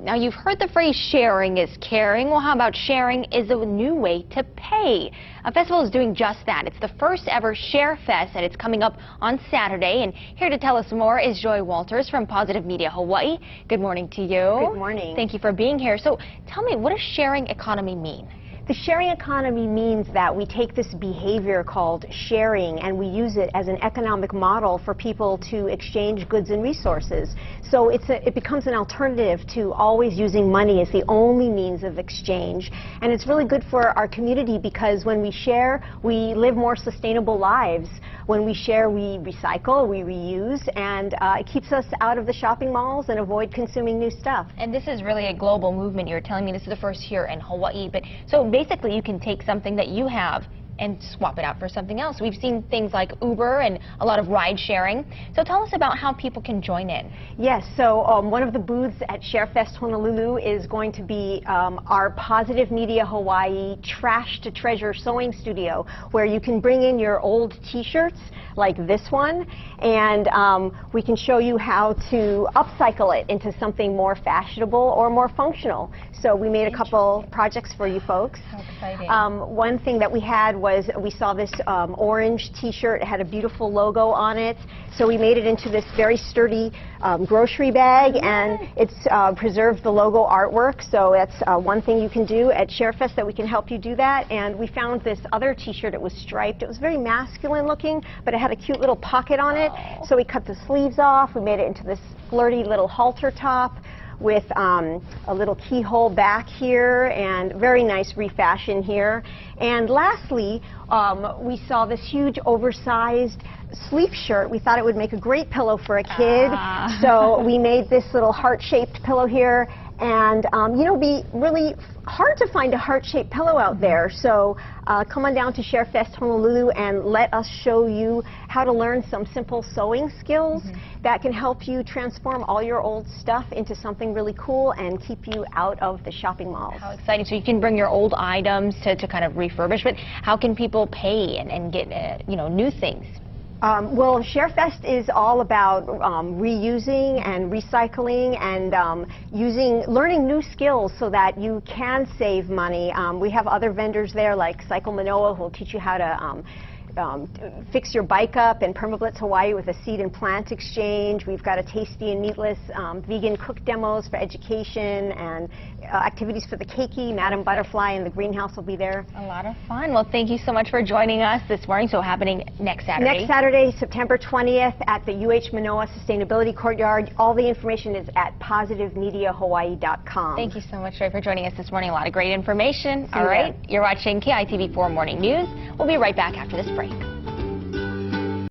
Now, you've heard the phrase sharing is caring. Well, how about sharing is a new way to pay? A festival is doing just that. It's the first ever Share Fest, and it's coming up on Saturday. And here to tell us more is Joy Walters from Positive Media Hawaii. Good morning to you. Good morning. Thank you for being here. So tell me, what does sharing economy mean? The sharing economy means that we take this behavior called sharing and we use it as an economic model for people to exchange goods and resources. So it becomes an alternative to always using money as the only means of exchange. And it's really good for our community because when we share, we live more sustainable lives. When we share, we recycle, we reuse, and it keeps us out of the shopping malls and avoid consuming new stuff. And this is really a global movement. You're telling me this is the first here in Hawaii. But so basically, you can take something that you have and swap it out for something else. We've seen things like Uber and a lot of ride sharing. So tell us about how people can join in. Yes, so one of the booths at ShareFest Honolulu is going to be our Positive Media Hawaii Trash to Treasure Sewing Studio, where you can bring in your old t-shirts like this one, and we can show you how to upcycle it into something more fashionable or more functional. So we made a couple projects for you folks. How exciting. One thing that we had was we saw this orange t-shirt. It had a beautiful logo on it. So we made it into this very sturdy grocery bag, and it's preserved the logo artwork. So that's one thing you can do at ShareFest that we can help you do that. And we found this other t-shirt. It was striped. It was very masculine looking, but it had a cute little pocket on it. So we cut the sleeves off. We made it into this flirty little halter top with a little keyhole back here, and very nice refashion here. And lastly, we saw this huge oversized sleeve shirt. We thought it would make a great pillow for a kid. So we made this little heart-shaped pillow here. And, you know, it'd be really hard to find a heart-shaped pillow out there. So come on down to ShareFest Honolulu and let us show you how to learn some simple sewing skills that can help you transform all your old stuff into something really cool and keep you out of the shopping malls. How exciting. So you can bring your old items to kind of refurbish, but how can people pay and get, you know, new things? Well, ShareFest is all about reusing and recycling and learning new skills so that you can save money. We have other vendors there like Cycle Manoa who will teach you how to fix your bike up, and Permablitz Hawaii with a seed and plant exchange. We've got a tasty and meatless vegan cook demos for education, and activities for the keiki. Madam Butterfly and the greenhouse will be there. A lot of fun. Well, thank you so much for joining us this morning. So happening next Saturday. Next Saturday, September 20th at the UH Manoa Sustainability Courtyard. All the information is at positivemediahawaii.com. Thank you so much, Joy, for joining us this morning. A lot of great information. All right. You're watching KITV4 Morning News. We'll be right back after this break.